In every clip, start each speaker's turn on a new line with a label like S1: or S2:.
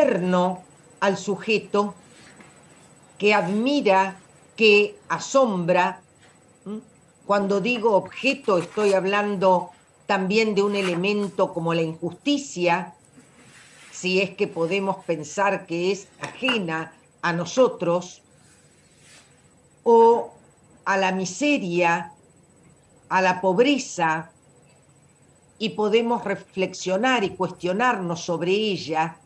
S1: externo al sujeto, que admira, que asombra. ¿Mm? Cuando digo objeto, estoy hablando también de un elemento como la injusticia, si es que podemos pensar que es ajena a nosotros, o a la miseria, a la pobreza, y podemos reflexionar y cuestionarnos sobre ella,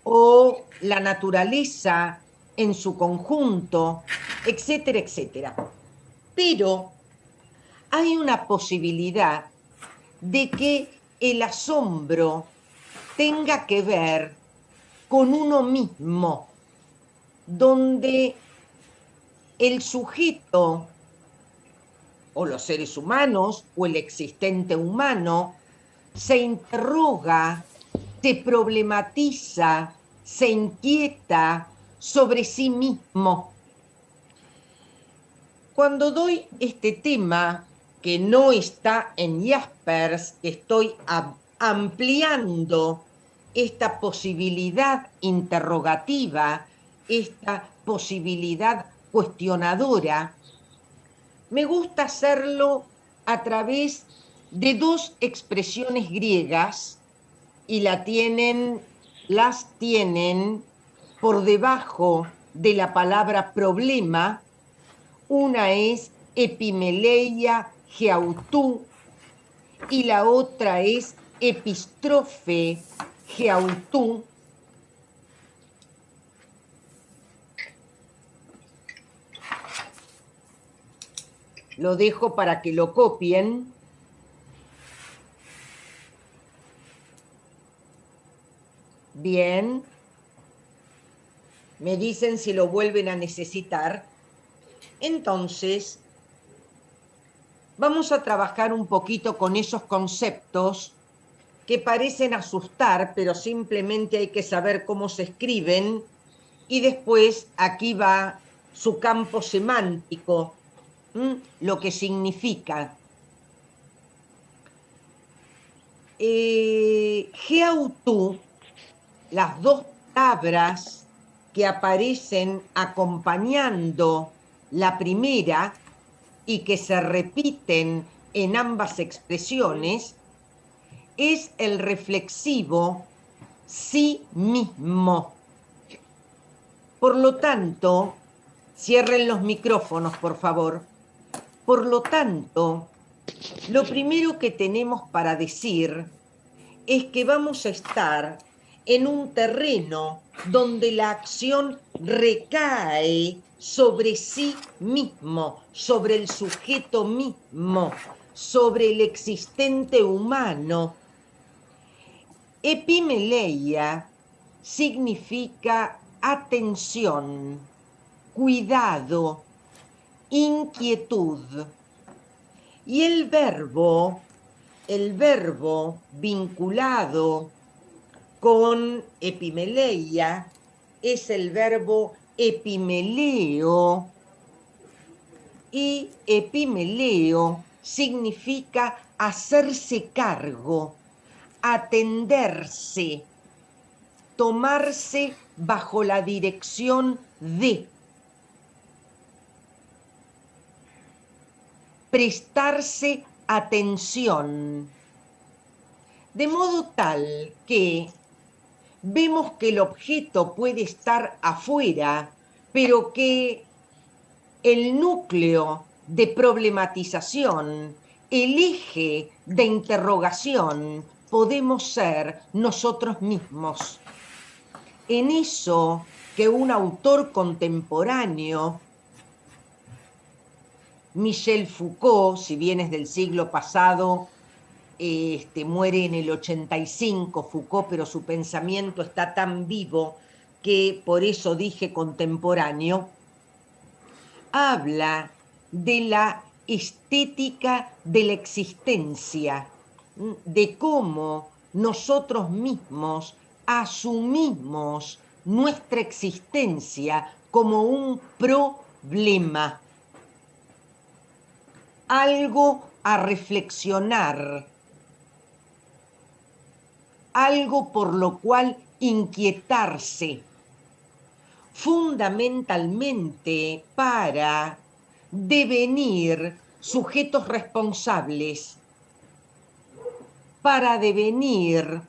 S1: o la naturaleza en su conjunto, etcétera, etcétera. Pero hay una posibilidad de que el asombro tenga que ver con uno mismo, donde el sujeto o los seres humanos o el existente humano se interroga, se problematiza, se inquieta sobre sí mismo. Cuando doy este tema, que no está en Jaspers, estoy ampliando esta posibilidad interrogativa, esta posibilidad cuestionadora. Me gusta hacerlo a través de dos expresiones griegas y las tienen por debajo de la palabra problema. Una es epimeleia geautú y la otra es epistrofe geautú. Lo dejo para que lo copien. Bien. Me dicen si lo vuelven a necesitar. Entonces, vamos a trabajar un poquito con esos conceptos que parecen asustar, pero simplemente hay que saber cómo se escriben, y después aquí va su campo semántico, lo que significa. Geautú, las dos palabras que aparecen acompañando la primera y que se repiten en ambas expresiones, es el reflexivo sí mismo. Por lo tanto, cierren los micrófonos, por favor. Por lo tanto, lo primero que tenemos para decir es que vamos a estar en un terreno donde la acción recae sobre sí mismo, sobre el sujeto mismo, sobre el existente humano. Epimeleia significa atención, cuidado, inquietud. Y el verbo vinculado con epimeleia es el verbo epimeleo, y epimeleo significa hacerse cargo, atenderse, tomarse bajo la dirección de, prestarse atención. De modo tal que vemos que el objeto puede estar afuera, pero que el núcleo de problematización, el eje de interrogación, podemos ser nosotros mismos. En eso que un autor contemporáneo, Michel Foucault, si bien es del siglo pasado, muere en el 85 Foucault, pero su pensamiento está tan vivo que por eso dije contemporáneo, habla de la estética de la existencia, de cómo nosotros mismos asumimos nuestra existencia como un problema, algo a reflexionar, algo por lo cual inquietarse, fundamentalmente para devenir sujetos responsables, para devenir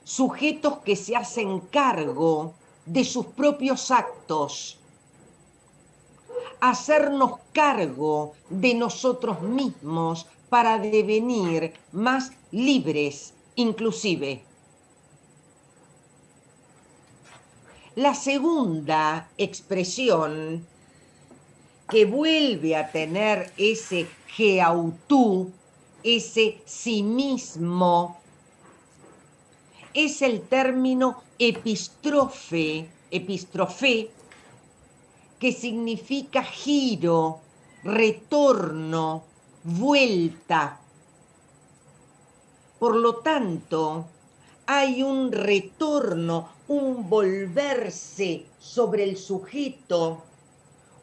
S1: sujetos que se hacen cargo de sus propios actos, hacernos cargo de nosotros mismos para devenir más libres, inclusive. La segunda expresión que vuelve a tener ese geautú, ese sí mismo, es el término epístrofe, que significa giro, retorno, vuelta. Por lo tanto, hay un retorno, un volverse sobre el sujeto,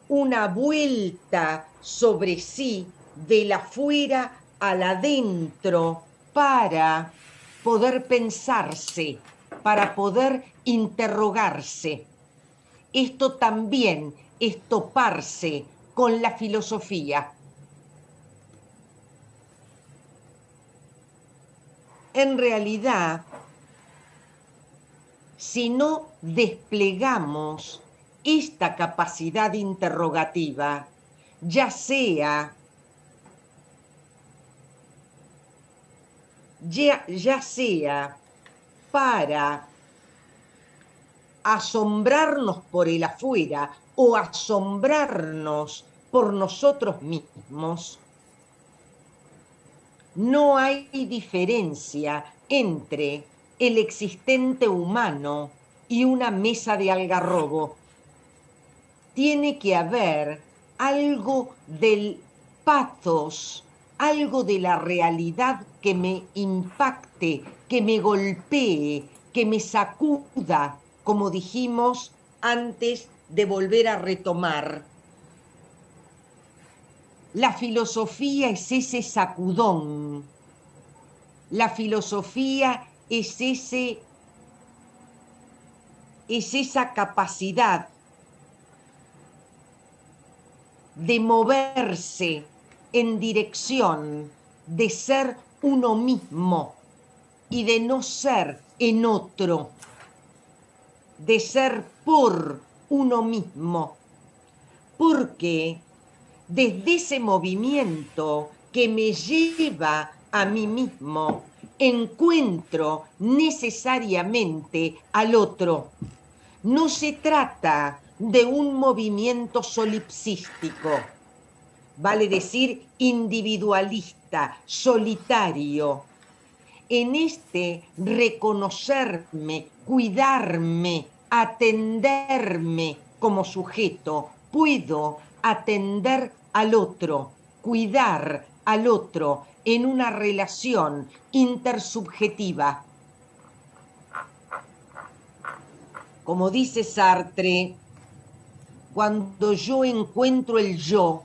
S1: una vuelta sobre sí, del afuera al adentro, para poder pensarse, para poder interrogarse. Esto también es toparse con la filosofía. En realidad, si no desplegamos esta capacidad interrogativa, ya sea para asombrarnos por el afuera o asombrarnos por nosotros mismos, no hay diferencia entre el existente humano y una mesa de algarrobo. Tiene que haber algo del pathos, algo de la realidad que me impacte, que me golpee, que me sacuda, como dijimos antes de volver a retomar. La filosofía es ese sacudón. La filosofía es esa capacidad de moverse en dirección de ser uno mismo y de no ser en otro, de ser por uno mismo, porque desde ese movimiento que me lleva a mí mismo, encuentro necesariamente al otro. No se trata de un movimiento solipsístico, vale decir individualista, solitario. En este reconocerme, cuidarme, atenderme como sujeto, puedo atender al otro, cuidar al otro en una relación intersubjetiva. Como dice Sartre, cuando yo encuentro el yo,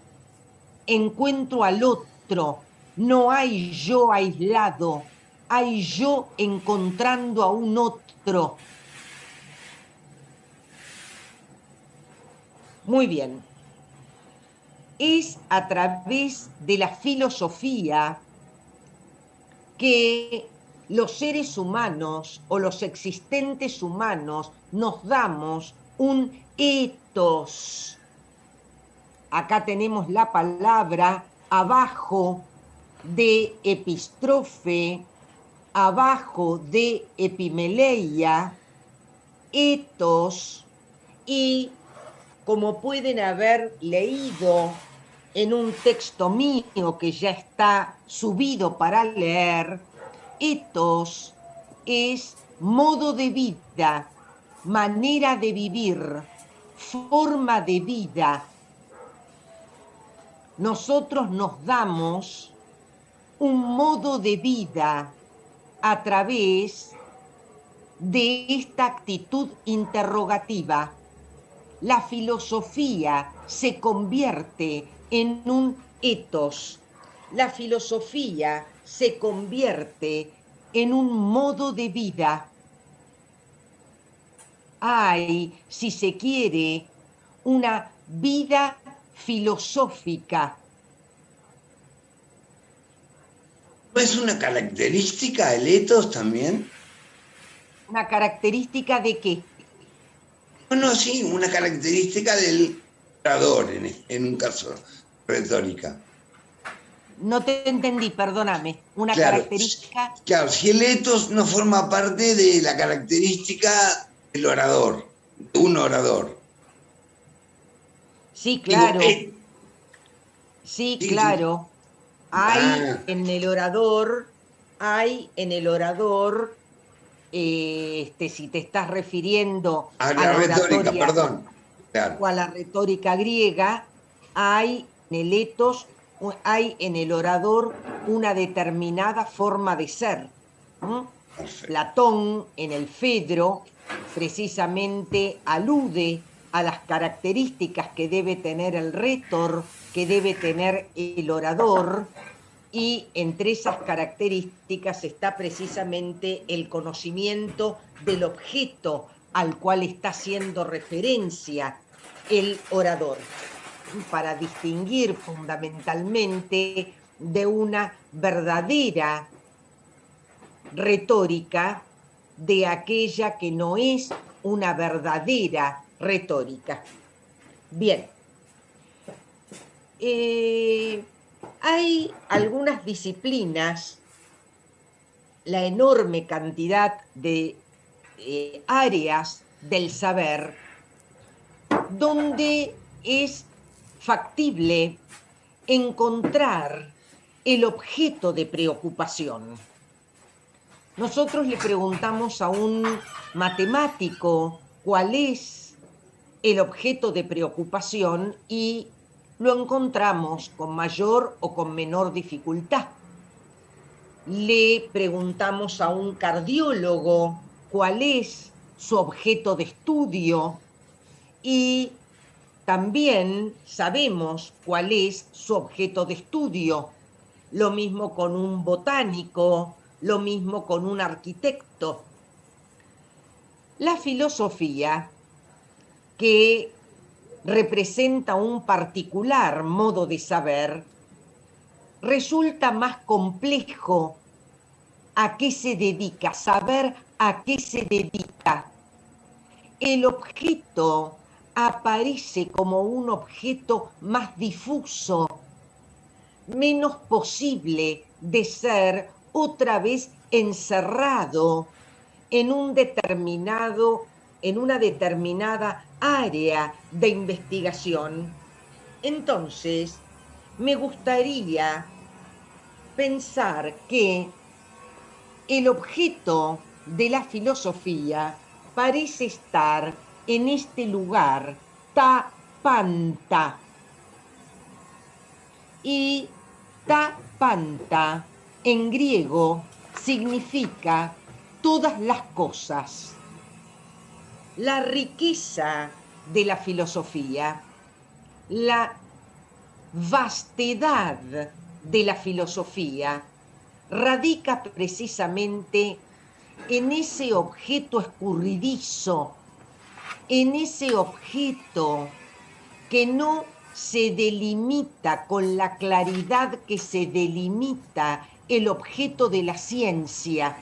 S1: encuentro al otro, no hay yo aislado, hay yo encontrando a un otro. Muy bien. Es a través de la filosofía que los seres humanos o los existentes humanos nos damos un ethos. Acá tenemos la palabra abajo de epístrofe, abajo de epimeleia, ethos, y como pueden haber leído en un texto mío que ya está subido para leer, ethos es modo de vida, manera de vivir, forma de vida. Nosotros nos damos un modo de vida a través de esta actitud interrogativa. La filosofía se convierte en un ethos. La filosofía se convierte en un modo de vida. Hay, si se quiere, una vida filosófica.
S2: ¿No es una característica el etos también?
S1: ¿Una característica de qué?
S2: Bueno, sí, una característica del orador, en un caso, retórica.
S1: No te entendí, perdóname. Una
S2: Claro,
S1: característica.
S2: claro, si el etos no forma parte de la característica del orador, de un orador.
S1: Sí,
S2: Digo,
S1: claro, sí,
S2: sí, sí.
S1: claro.
S2: Ah,
S1: Hay en el orador, si te estás refiriendo
S2: a
S1: a
S2: la
S1: la
S2: retórica,
S1: oratoria
S2: perdón. Claro,
S1: o a la retórica griega, hay en el etos, hay en el orador una determinada forma de ser. ¿Mm?
S2: perfecto.
S1: Platón en el Fedro precisamente alude a las características que debe tener el rétor, que debe tener el orador, y entre esas características está precisamente el conocimiento del objeto al cual está haciendo referencia el orador, para distinguir fundamentalmente de una verdadera retórica de aquella que no es una verdadera retórica. Bien, hay algunas disciplinas, la enorme cantidad de áreas del saber, donde es factible encontrar el objeto de preocupación. Nosotros le preguntamos a un matemático cuál es el objeto de preocupación y lo encontramos con mayor o con menor dificultad. Le preguntamos a un cardiólogo cuál es su objeto de estudio y también sabemos cuál es su objeto de estudio. Lo mismo con un botánico, lo mismo con un arquitecto. La filosofía, que representa un particular modo de saber, resulta más complejo. ¿A qué se dedica? Saber a qué se dedica. El objeto aparece como un objeto más difuso, menos posible de ser otra vez encerrado en un determinado, en una determinada área de investigación. Entonces, me gustaría pensar que el objeto de la filosofía parece estar en este lugar, tapanta. Y tapanta en griego significa todas las cosas. La riqueza de la filosofía, la vastedad de la filosofía, radica precisamente en ese objeto escurridizo, en ese objeto que no se delimita con la claridad que se delimita el objeto de la ciencia,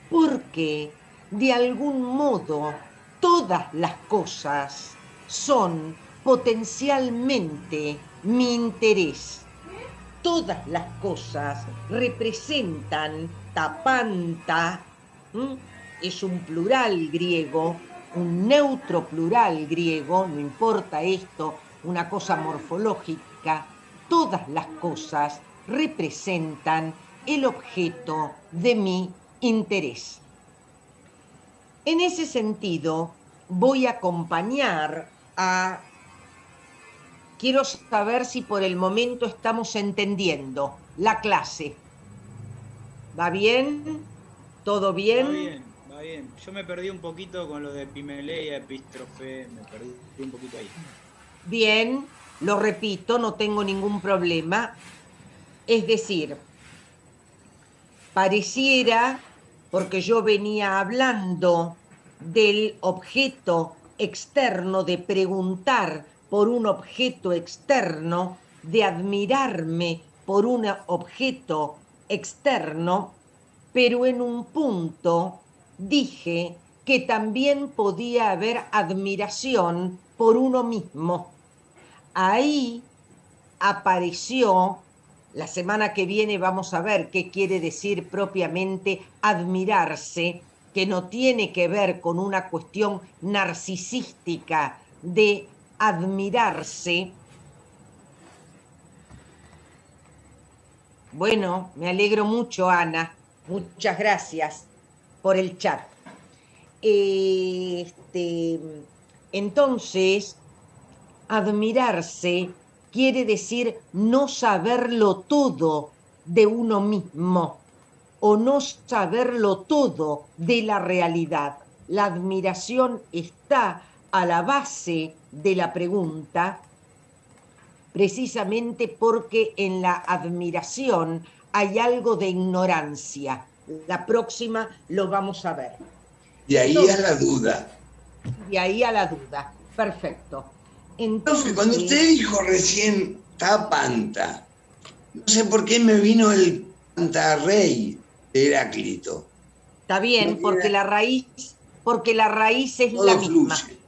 S1: porque de algún modo todas las cosas son potencialmente mi interés. Todas las cosas representan tapanta, ¿m? Es un plural griego, un neutro plural griego, no importa esto, una cosa morfológica, todas las cosas representan el objeto de mi interés. En ese sentido, voy a acompañar a... Quiero saber si por el momento estamos entendiendo la clase. ¿Va bien? ¿Todo
S3: Va
S1: bien?
S3: bien, va bien. Yo me perdí un poquito con lo de Epimeleia, Epístrofe, me perdí un poquito ahí.
S1: Bien, lo repito, no tengo ningún problema. Es decir, pareciera, porque yo venía hablando del objeto externo, de preguntar por un objeto externo, de admirarme por un objeto externo, pero en un punto dije que también podía haber admiración por uno mismo. Ahí apareció, la semana que viene vamos a ver qué quiere decir propiamente admirarse, que no tiene que ver con una cuestión narcisística de admirarse. Bueno, me alegro mucho, Ana. Muchas gracias por el chat. Este, entonces, admirarse quiere decir no saberlo todo de uno mismo o no saberlo todo de la realidad. La admiración está a la base de la pregunta, precisamente porque en la admiración hay algo de ignorancia. La próxima lo vamos a ver.
S2: De ahí a la
S1: Entonces,
S2: duda.
S1: de ahí a la duda. Perfecto.
S2: Profe, cuando usted
S1: Entonces,
S2: dijo recién tapanta, no sé por qué me vino el pantarrey de Heráclito.
S1: está
S2: No
S1: bien,
S2: tiene-
S1: porque la raíz es la
S2: Todo
S1: misma.
S2: fluye.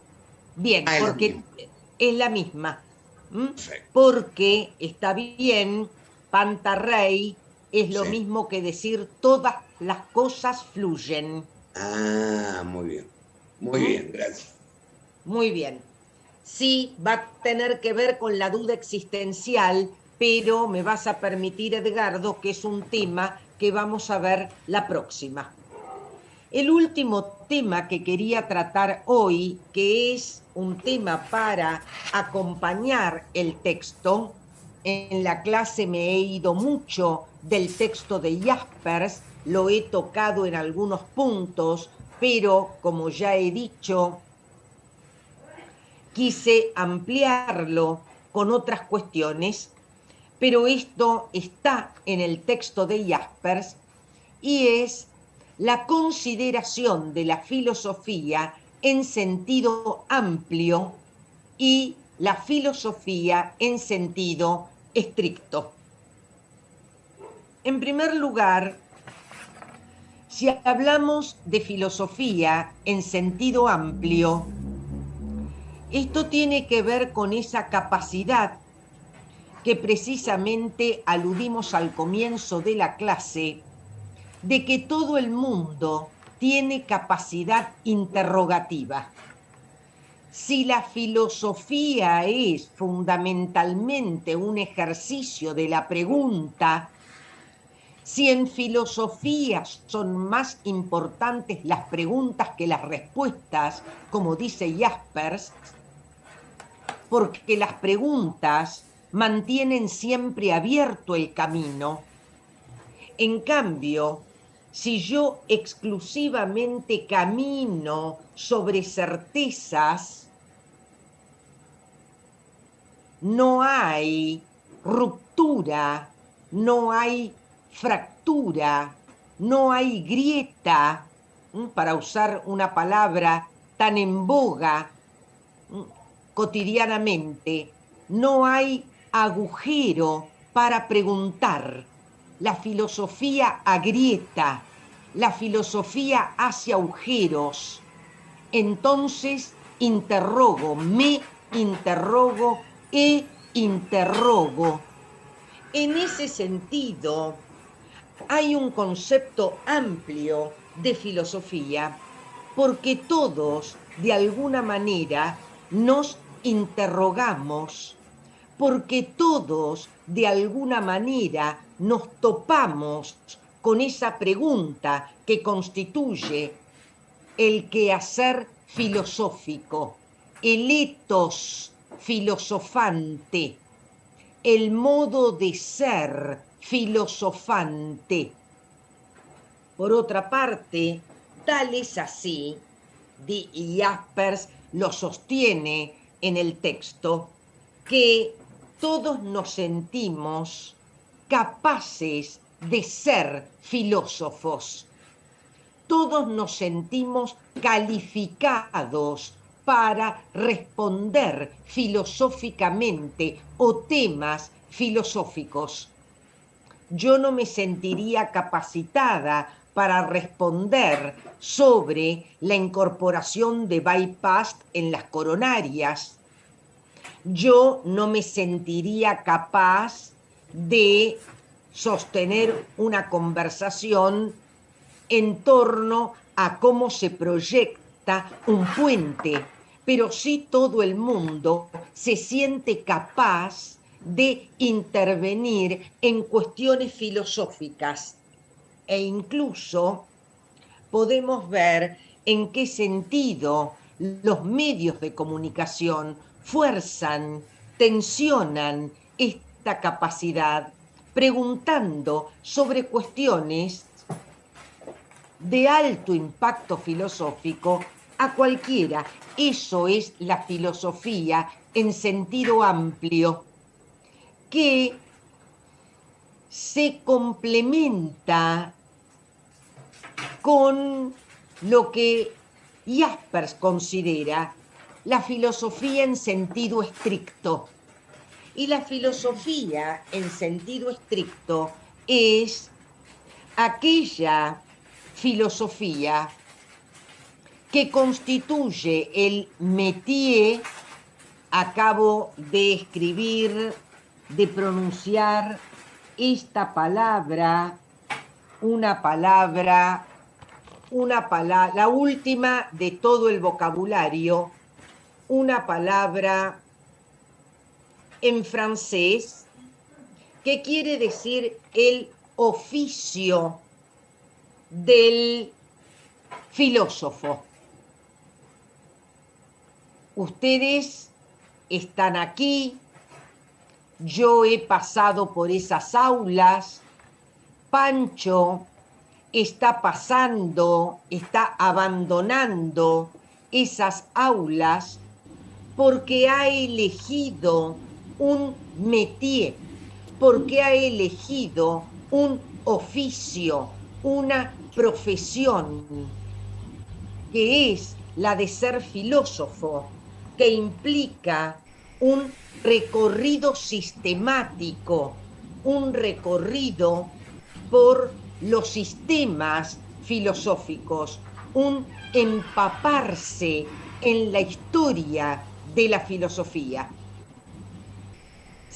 S1: Bien,
S2: Ah, es lo
S1: porque
S2: mismo.
S1: es la misma. ¿Mm?
S2: Perfecto.
S1: Porque está bien, pantarrey es lo
S2: Sí.
S1: mismo que decir todas las cosas fluyen.
S2: Ah, muy bien. Muy
S1: ¿Mm?
S2: bien, gracias.
S1: Muy bien. Sí, va a tener que ver con la duda existencial, pero me vas a permitir, Edgardo, que es un tema que vamos a ver la próxima. El último tema que quería tratar hoy, que es un tema para acompañar el texto, en la clase me he ido mucho del texto de Jaspers, lo he tocado en algunos puntos, pero como ya he dicho, quise ampliarlo con otras cuestiones, pero esto está en el texto de Jaspers y es la consideración de la filosofía en sentido amplio y la filosofía en sentido estricto. En primer lugar, si hablamos de filosofía en sentido amplio, esto tiene que ver con esa capacidad que precisamente aludimos al comienzo de la clase, de que todo el mundo tiene capacidad interrogativa. Si la filosofía es fundamentalmente un ejercicio de la pregunta, si en filosofía son más importantes las preguntas que las respuestas, como dice Jaspers, porque las preguntas mantienen siempre abierto el camino. En cambio, si yo exclusivamente camino sobre certezas, no hay ruptura, no hay fractura, no hay grieta, para usar una palabra tan en boga cotidianamente, no hay agujero para preguntar. La filosofía agrieta, la filosofía hace agujeros. Entonces me interrogo e interrogo. En ese sentido, hay un concepto amplio de filosofía porque todos, de alguna manera, nos interrogamos, porque todos, de alguna manera, nos topamos con esa pregunta que constituye el quehacer filosófico, el etos filosofante, el modo de ser filosofante. Por otra parte, tal es así, y Jaspers lo sostiene en el texto, que todos nos sentimos capaces de ser filósofos. Todos nos sentimos calificados para responder filosóficamente o temas filosóficos. Yo no me sentiría capacitada para responder sobre la incorporación de bypass en las coronarias. Yo no me sentiría capaz de sostener una conversación en torno a cómo se proyecta un puente, pero sí todo el mundo se siente capaz de intervenir en cuestiones filosóficas e incluso podemos ver en qué sentido los medios de comunicación fuerzan, tensionan esta capacidad, preguntando sobre cuestiones de alto impacto filosófico a cualquiera. Eso es la filosofía en sentido amplio, que se complementa con lo que Jaspers considera la filosofía en sentido estricto. Y la filosofía en sentido estricto es aquella filosofía que constituye el métier, acabo de escribir, de pronunciar esta palabra, la última de todo el vocabulario, una palabra en francés que quiere decir el oficio del filósofo. Ustedes están aquí, yo he pasado por esas aulas, Pancho está pasando, está abandonando esas aulas porque ha elegido un métier, porque ha elegido un oficio, una profesión, que es la de ser filósofo, que implica un recorrido sistemático, un recorrido por los sistemas filosóficos, un empaparse en la historia de la filosofía.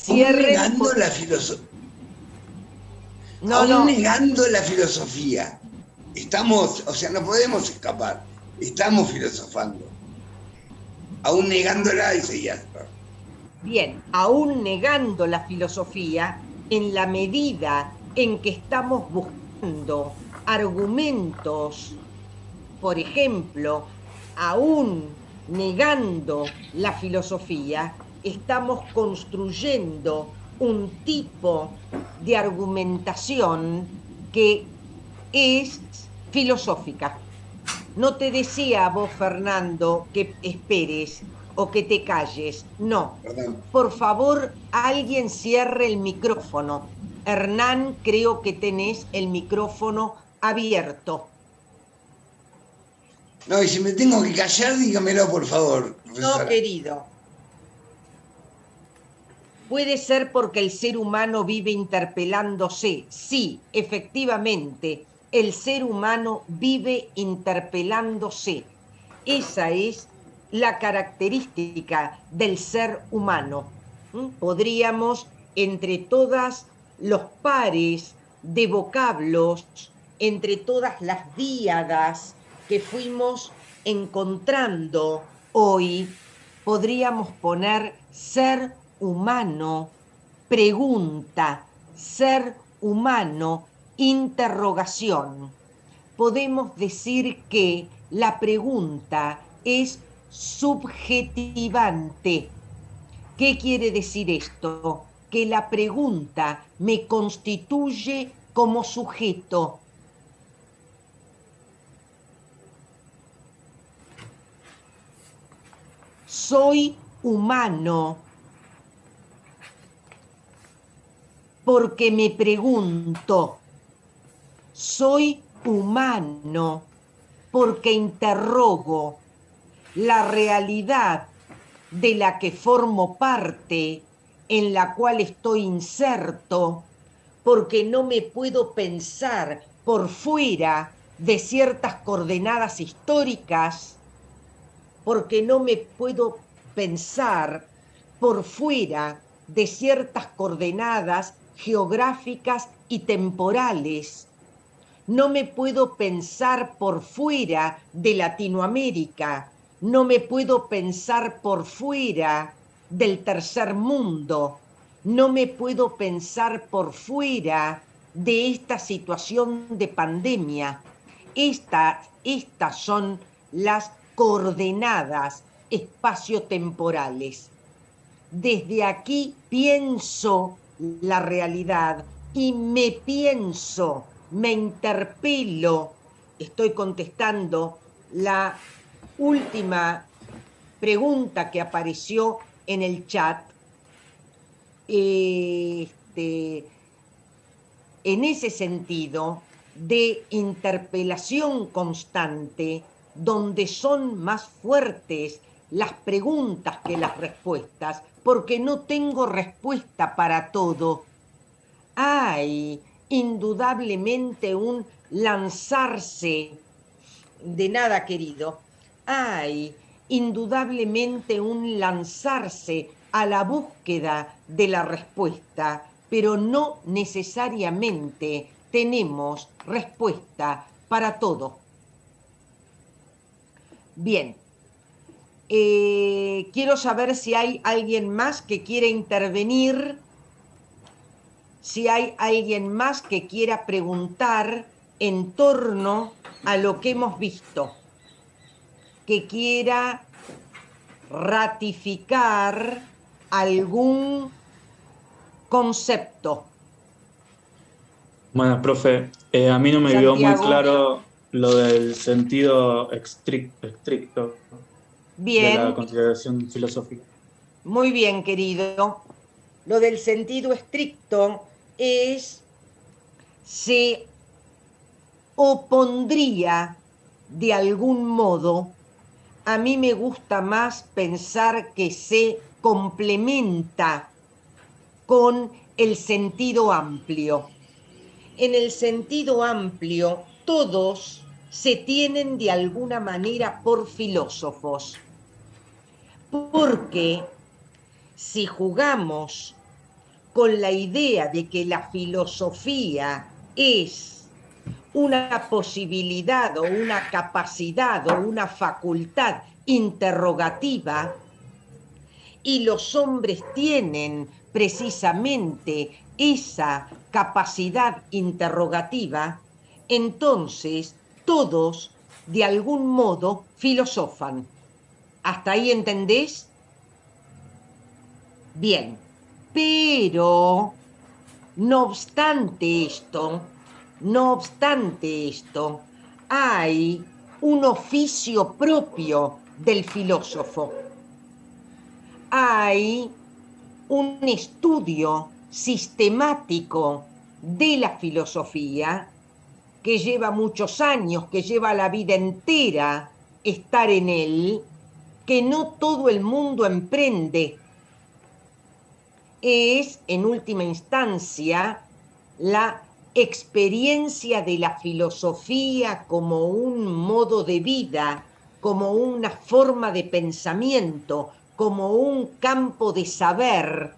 S2: Aún negando la filosofía. Negando la filosofía. Estamos, o sea, no podemos escapar. Estamos filosofando. Aún negándola, dice Jasper.
S1: Bien, aún negando la filosofía, en la medida en que estamos buscando argumentos, por ejemplo, aún negando la filosofía, estamos construyendo un tipo de argumentación que es filosófica. No te decía a vos, Fernando, que esperes o que te calles. No.
S2: Perdón.
S1: Por favor, alguien cierre el micrófono. Hernán, creo que tenés el micrófono abierto.
S2: No, y si me tengo que callar, dígamelo, por favor, profesora.
S1: No, querido. Puede ser porque el ser humano vive interpelándose. Sí, efectivamente, el ser humano vive interpelándose. Esa es la característica del ser humano. Podríamos, entre todas los pares de vocablos, entre todas las díadas que fuimos encontrando hoy, podríamos poner ser humano, pregunta, ser humano, interrogación. Podemos decir que la pregunta es subjetivante. ¿Qué quiere decir esto? Que la pregunta me constituye como sujeto. Soy humano porque me pregunto. Soy humano porque interrogo la realidad de la que formo parte, en la cual estoy inserto, porque no me puedo pensar por fuera de ciertas coordenadas históricas, porque no me puedo pensar por fuera de ciertas coordenadas geográficas y temporales. No me puedo pensar por fuera de Latinoamérica, no me puedo pensar por fuera del tercer mundo, no me puedo pensar por fuera de esta situación de pandemia. Estas son las coordenadas espaciotemporales. Desde aquí pienso la realidad y me interpelo. Estoy contestando la última pregunta que apareció en el chat. En ese sentido de interpelación constante, donde son más fuertes las preguntas que las respuestas, porque no tengo respuesta para todo. Hay indudablemente un lanzarse, de nada querido, hay indudablemente un lanzarse a la búsqueda de la respuesta, pero no necesariamente tenemos respuesta para todo. Bien, quiero saber si hay alguien más que quiere intervenir, si hay alguien más que quiera preguntar en torno a lo que hemos visto, que quiera ratificar algún concepto.
S4: Bueno, profe, a mí no me quedó muy
S1: Santiago.
S4: claro lo del sentido estricto de la
S1: Bien,
S4: consideración filosófica.
S1: muy bien, querido. Lo del sentido estricto se opondría de algún modo. A mí me gusta más pensar que se complementa con el sentido amplio. En el sentido amplio, todos se tienen de alguna manera por filósofos, porque si jugamos con la idea de que la filosofía es una posibilidad o una capacidad o una facultad interrogativa, y los hombres tienen precisamente esa capacidad interrogativa, entonces todos de algún modo filosofan. ¿Hasta ahí entendés? Bien, pero no obstante esto, hay un oficio propio del filósofo. Hay un estudio sistemático de la filosofía que lleva muchos años, que lleva la vida entera estar en él, que no todo el mundo emprende. Es, en última instancia, la experiencia de la filosofía como un modo de vida, como una forma de pensamiento, como un campo de saber.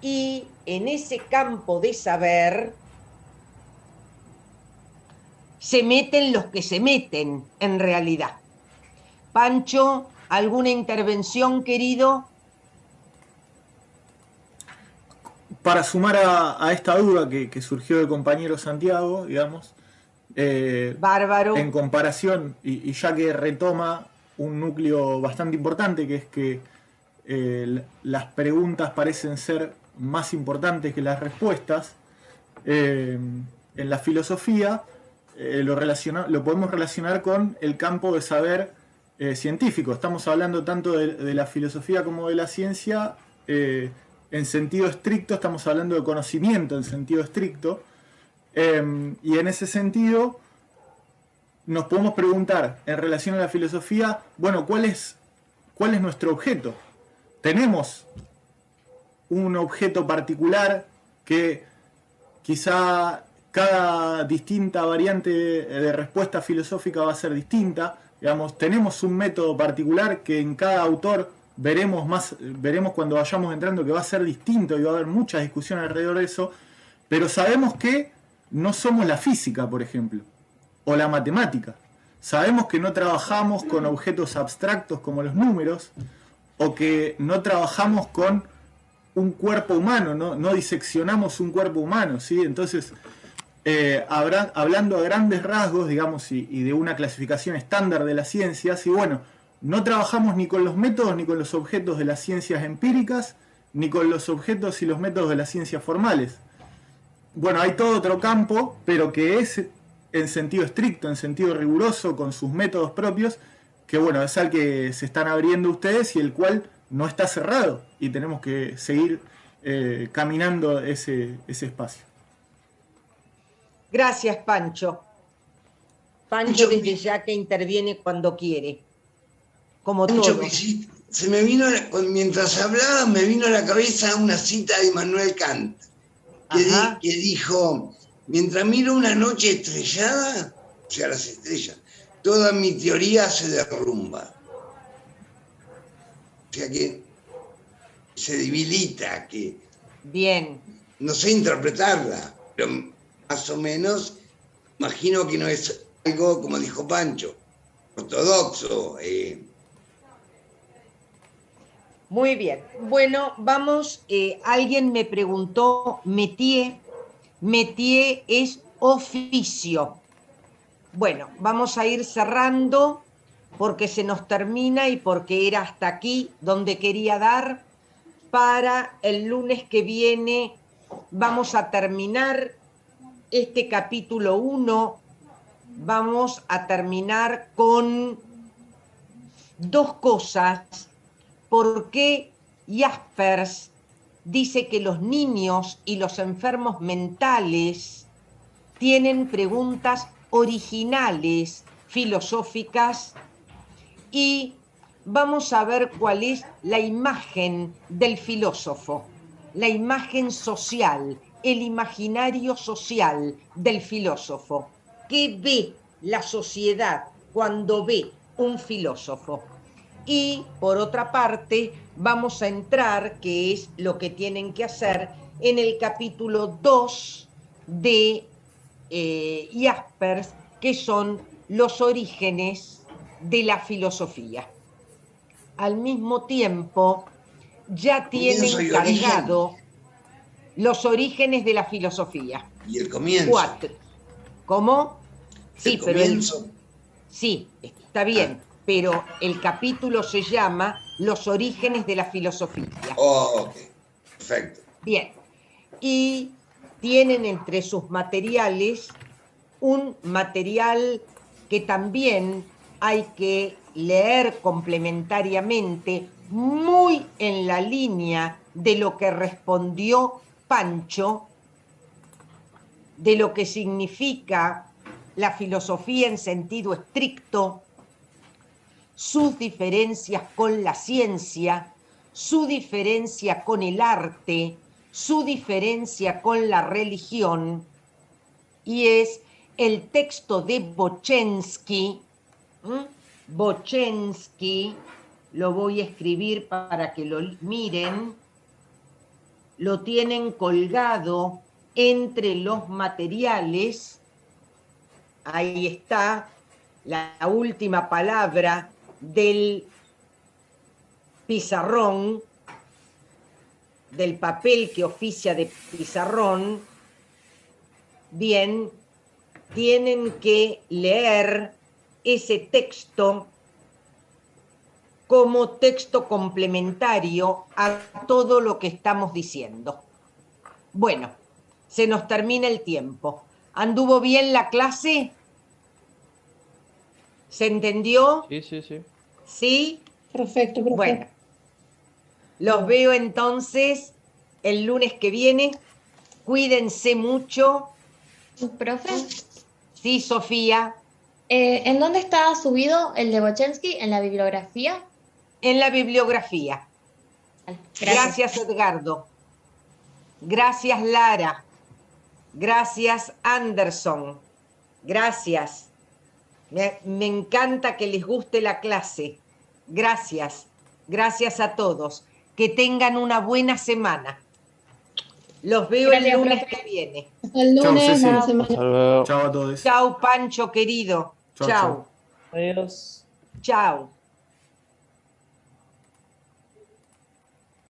S1: Y en ese campo de saber se meten los que se meten, en realidad. Pancho, ¿alguna intervención, querido?
S5: Para sumar a esta duda que surgió del compañero Santiago, digamos,
S1: Bárbaro.
S5: en comparación, y ya que retoma un núcleo bastante importante, que es que las preguntas parecen ser más importantes que las respuestas, en la filosofía lo podemos relacionar con el campo de saber científico. Estamos hablando tanto de la filosofía como de la ciencia en sentido estricto, estamos hablando de conocimiento en sentido estricto, Y en ese sentido, nos podemos preguntar, en relación a la filosofía, bueno, ¿cuál es nuestro objeto? Tenemos un objeto particular que quizá cada distinta variante de respuesta filosófica va a ser distinta. Digamos, tenemos un método particular que en cada autor veremos cuando vayamos entrando que va a ser distinto y va a haber mucha discusión alrededor de eso, pero sabemos que no somos la física, por ejemplo, o la matemática. Sabemos que no trabajamos con objetos abstractos como los números, o que no trabajamos con un cuerpo humano, no diseccionamos un cuerpo humano, ¿sí? Entonces, hablando a grandes rasgos, digamos, y de una clasificación estándar de las ciencias, y bueno, no trabajamos ni con los métodos ni con los objetos de las ciencias empíricas, ni con los objetos y los métodos de las ciencias formales. Bueno, hay todo otro campo, pero que es en sentido estricto, en sentido riguroso, con sus métodos propios, que bueno, es al que se están abriendo ustedes y el cual no está cerrado, y tenemos que seguir caminando ese espacio.
S1: Gracias, Pancho. Pancho desde ya que interviene cuando quiere, como
S2: Pancho,
S1: todo.
S2: se me vino, mientras hablaba, me vino a la cabeza una cita de Immanuel Kant, que dijo, mientras miro una noche estrellada, o sea, las estrellas, toda mi teoría se derrumba. O sea que se debilita, que
S1: bien,
S2: no sé interpretarla, pero más o menos imagino que no es algo, como dijo Pancho, ortodoxo.
S1: Muy bien. Bueno, vamos, alguien me preguntó, métier es oficio. Bueno, vamos a ir cerrando porque se nos termina y porque era hasta aquí donde quería dar. Para el lunes que viene vamos a terminar este capítulo 1. Vamos a terminar con dos cosas. ¿Por qué Jaspers dice que los niños y los enfermos mentales tienen preguntas originales, filosóficas? Y vamos a ver cuál es la imagen del filósofo, la imagen social, el imaginario social del filósofo. ¿Qué ve la sociedad cuando ve un filósofo? Y por otra parte, vamos a entrar, que es lo que tienen que hacer, en el capítulo 2 de Jaspers, que son los orígenes de la filosofía. Al mismo tiempo, ya tienen cargado los orígenes de la filosofía.
S2: Y el comienzo.
S1: 4. ¿Cómo? Sí,
S2: pero
S1: sí, está bien. Pero el capítulo se llama Los orígenes de la filosofía.
S2: Oh, ok. Perfecto.
S1: Bien. Y tienen entre sus materiales un material que también hay que leer complementariamente, muy en la línea de lo que respondió Pancho, de lo que significa la filosofía en sentido estricto, sus diferencias con la ciencia, su diferencia con el arte, su diferencia con la religión, y es el texto de Bochensky. Bochensky, lo voy a escribir para que lo miren, lo tienen colgado entre los materiales, ahí está la última palabra del pizarrón, del papel que oficia de pizarrón. Bien, tienen que leer ese texto como texto complementario a todo lo que estamos diciendo. Bueno, se nos termina el tiempo. ¿Anduvo bien la clase? ¿Se entendió?
S6: Sí, sí, sí.
S1: ¿Sí?
S7: Perfecto, profe.
S1: Bueno, los veo entonces el lunes que viene. Cuídense mucho
S6: Profe.
S1: Sí, Sofía.
S6: ¿En dónde está subido el de Bochensky? ¿En la bibliografía?
S1: En la bibliografía.
S6: Gracias.
S1: Gracias, Edgardo. Gracias, Lara. Gracias, Anderson. Gracias. Me encanta que les guste la clase. Gracias. Gracias a todos. Que tengan una buena semana. Los veo el lunes que viene.
S7: Hasta el lunes, buena semana.
S8: Hasta luego.
S5: Chao a todos.
S1: Chao, Pancho, querido.
S5: Chao,
S1: Chao.
S8: Adiós.
S1: Chao.